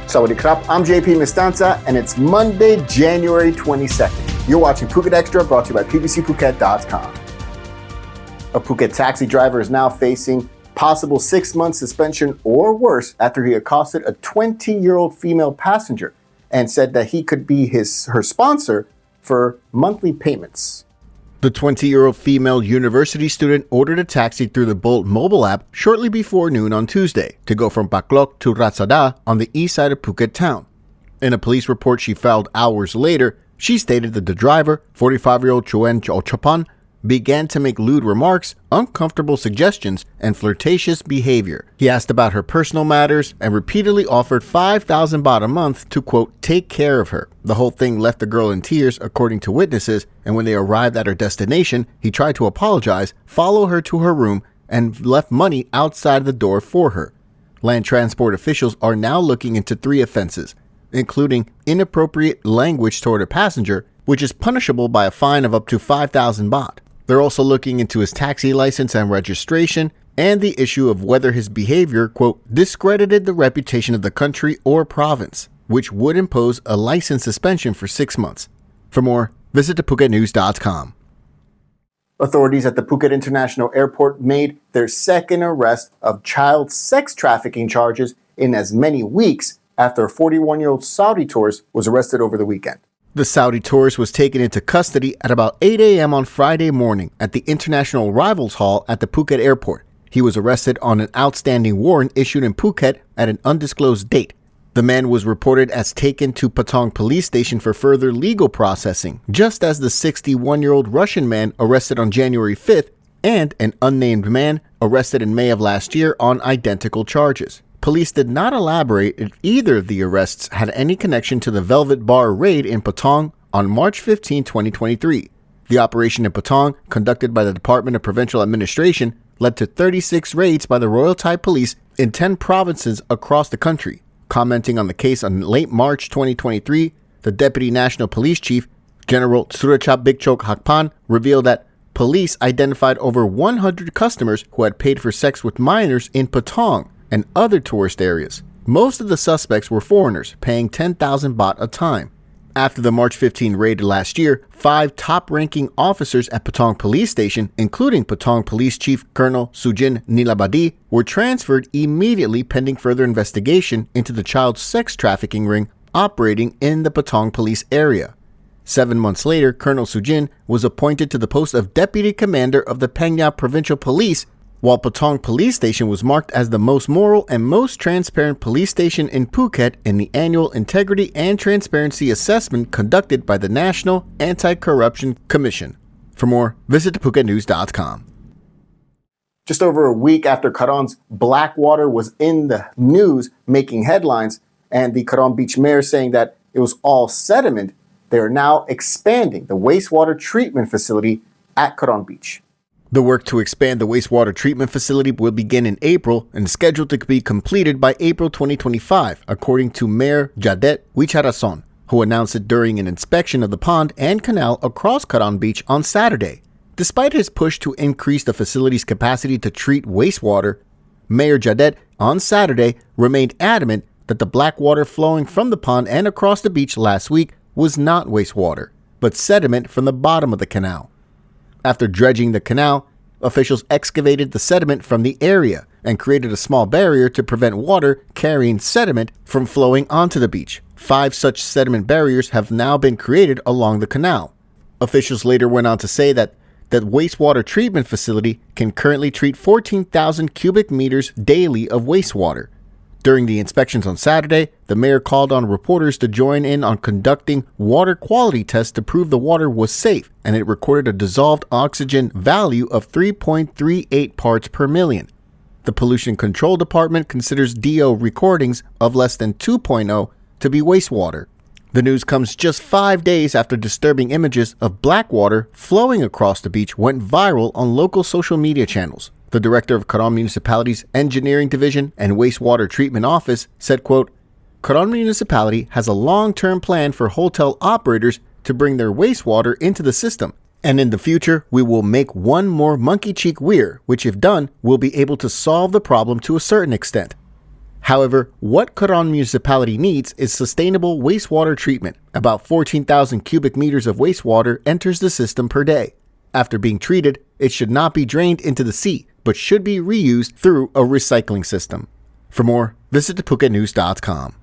Sawadee krap, I'm JP Mestanza, and it's Monday, January 22nd. You're watching Phuket Extra, brought to you by pbcphuket.com. A Phuket taxi driver is now facing possible 6-month suspension or worse after he accosted a 20-year-old female passenger and said that he could be her sponsor for monthly payments. The 20-year-old female university student ordered a taxi through the Bolt mobile app shortly before noon on Tuesday to go from Baklok to Ratsada on the east side of Phuket town. In a police report she filed hours later, she stated that the driver, 45-year-old Chuen Chochapan, began to make lewd remarks, uncomfortable suggestions, and flirtatious behavior. He asked about her personal matters and repeatedly offered 5,000 baht a month to, quote, take care of her. The whole thing left the girl in tears, according to witnesses, and when they arrived at her destination, he tried to apologize, follow her to her room, and left money outside the door for her. Land transport officials are now looking into 3 offenses, including inappropriate language toward a passenger, which is punishable by a fine of up to 5,000 baht. They're also looking into his taxi license and registration and the issue of whether his behavior, quote, discredited the reputation of the country or province, which would impose a license suspension for 6 months. For more, visit thephuket.news.com. Authorities at the Phuket International Airport made their second arrest of child sex trafficking charges in as many weeks after a 41-year-old Saudi tourist was arrested over the weekend. The Saudi tourist was taken into custody at about 8 a.m. on Friday morning at the International Arrivals Hall at the Phuket airport. He was arrested on an outstanding warrant issued in Phuket at an undisclosed date. The man was reported as taken to Patong police station for further legal processing, just as the 61-year-old Russian man arrested on January 5th and an unnamed man arrested in May of last year on identical charges. Police did not elaborate if either of the arrests had any connection to the Velvet Bar raid in Patong on March 15, 2023. The operation in Patong, conducted by the Department of Provincial Administration, led to 36 raids by the Royal Thai Police in 10 provinces across the country. Commenting on the case on late March 2023, the Deputy National Police Chief, General Surachap Bigchok Hakpan, revealed that police identified over 100 customers who had paid for sex with minors in Patong and other tourist areas. Most of the suspects were foreigners, paying 10,000 baht a time. After the March 15 raid last year, 5 top-ranking officers at Patong Police Station, including Patong Police Chief Colonel Sujin Nilabadi, were transferred immediately pending further investigation into the child sex trafficking ring operating in the Patong Police area. 7 months later, Colonel Sujin was appointed to the post of Deputy Commander of the Phang Provincial Police, while Patong Police Station was marked as the most moral and most transparent police station in Phuket in the annual Integrity and Transparency Assessment conducted by the National Anti-Corruption Commission. For more, visit thephuket.news.com. Just over a week after Karon's Blackwater was in the news making headlines, and the Karon Beach mayor saying that it was all sediment, they are now expanding the wastewater treatment facility at Karon Beach. The work to expand the wastewater treatment facility will begin in April and is scheduled to be completed by April 2025, according to Mayor Jadet Wicharason, who announced it during an inspection of the pond and canal across Karon Beach on Saturday. Despite his push to increase the facility's capacity to treat wastewater, Mayor Jadet on Saturday remained adamant that the black water flowing from the pond and across the beach last week was not wastewater, but sediment from the bottom of the canal. After dredging the canal, officials excavated the sediment from the area and created a small barrier to prevent water carrying sediment from flowing onto the beach. 5 such sediment barriers have now been created along the canal. Officials later went on to say that the wastewater treatment facility can currently treat 14,000 cubic meters daily of wastewater. During the inspections on Saturday, the mayor called on reporters to join in on conducting water quality tests to prove the water was safe, and it recorded a dissolved oxygen value of 3.38 parts per million. The Pollution Control Department considers DO recordings of less than 2.0 to be wastewater. The news comes just 5 days after disturbing images of black water flowing across the beach went viral on local social media channels. The director of Karon Municipality's Engineering Division and Wastewater Treatment Office said, quote, Karon Municipality has a long-term plan for hotel operators to bring their wastewater into the system. And in the future, we will make one more Monkey Cheek Weir, which if done, will be able to solve the problem to a certain extent. However, what Karon municipality needs is sustainable wastewater treatment. About 14,000 cubic meters of wastewater enters the system per day. After being treated, it should not be drained into the sea, but should be reused through a recycling system. For more, visit PhuketNews.com.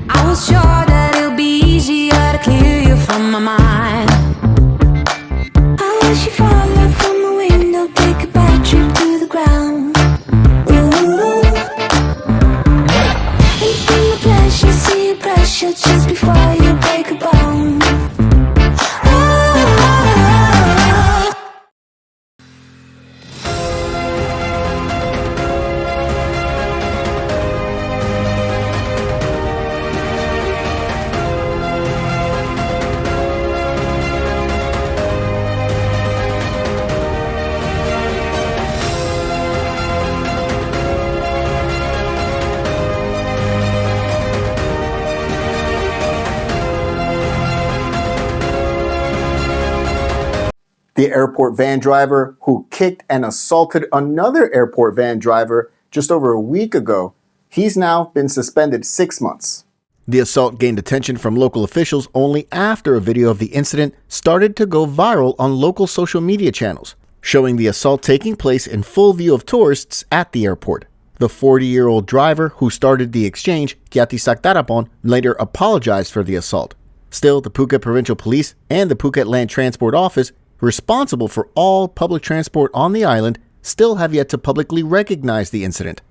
I was sure that it'll be easier to clear you from my mind. I wish you fall out from the window, take a bad trip to the ground. Ooh. And bring the pleasure, see your pressure just before you break a bone. The airport van driver who kicked and assaulted another airport van driver just over a week ago, he's now been suspended 6 months. The assault gained attention from local officials only after a video of the incident started to go viral on local social media channels, showing the assault taking place in full view of tourists at the airport. The 40-year-old driver who started the exchange, Kiatisak, later apologized for the assault. Still, the Phuket Provincial Police and the Phuket Land Transport Office, responsible for all public transport on the island, still have yet to publicly recognize the incident.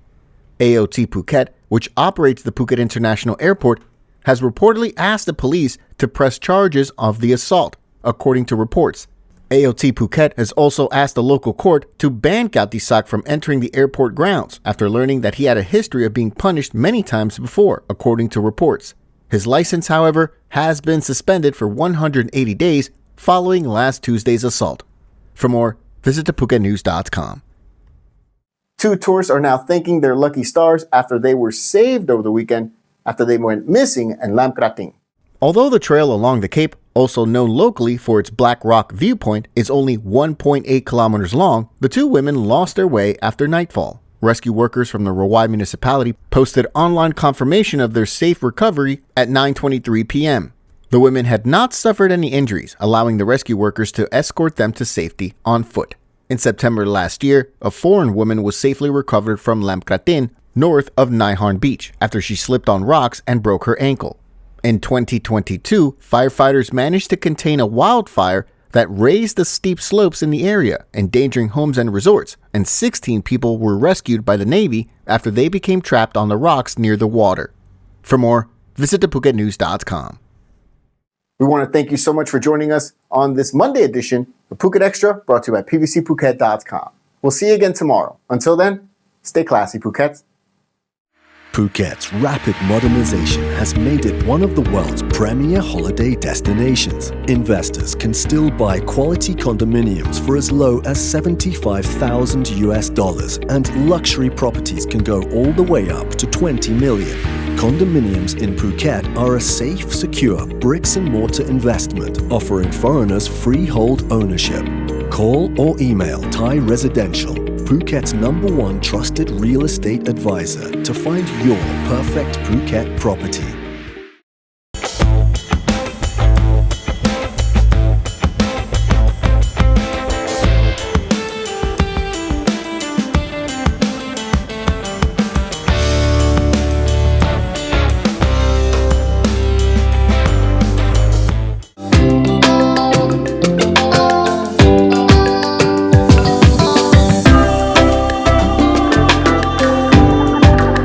AOT Phuket, which operates the Phuket International Airport, has reportedly asked the police to press charges of the assault, according to reports. AOT Phuket has also asked the local court to ban Kiatisak from entering the airport grounds after learning that he had a history of being punished many times before, according to reports. His license, however, has been suspended for 180 days following last Tuesday's assault. For more, visit PhuketNews.com. 2 tourists are now thanking their lucky stars after they were saved over the weekend after they went missing in Laem Krathing. Although the trail along the Cape, also known locally for its Black Rock viewpoint, is only 1.8 kilometers long, the 2 women lost their way after nightfall. Rescue workers from the Rawai municipality posted online confirmation of their safe recovery at 9:23 p.m. The women had not suffered any injuries, allowing the rescue workers to escort them to safety on foot. In September last year, a foreign woman was safely recovered from Laem Krathing, north of Naiharn Beach, after she slipped on rocks and broke her ankle. In 2022, firefighters managed to contain a wildfire that raised the steep slopes in the area, endangering homes and resorts, and 16 people were rescued by the Navy after they became trapped on the rocks near the water. For more, visit PhuketNews.com. We want to thank you so much for joining us on this Monday edition of Phuket Xtra, brought to you by PVCPhuket.com. We'll see you again tomorrow. Until then, stay classy, Phuket. Phuket's rapid modernization has made it one of the world's premier holiday destinations. Investors can still buy quality condominiums for as low as $75,000, and luxury properties can go all the way up to $20 million. Condominiums in Phuket are a safe, secure bricks-and-mortar investment offering foreigners freehold ownership. Call or email Thai Residential, Phuket's #1 trusted real estate advisor, to find your perfect Phuket property.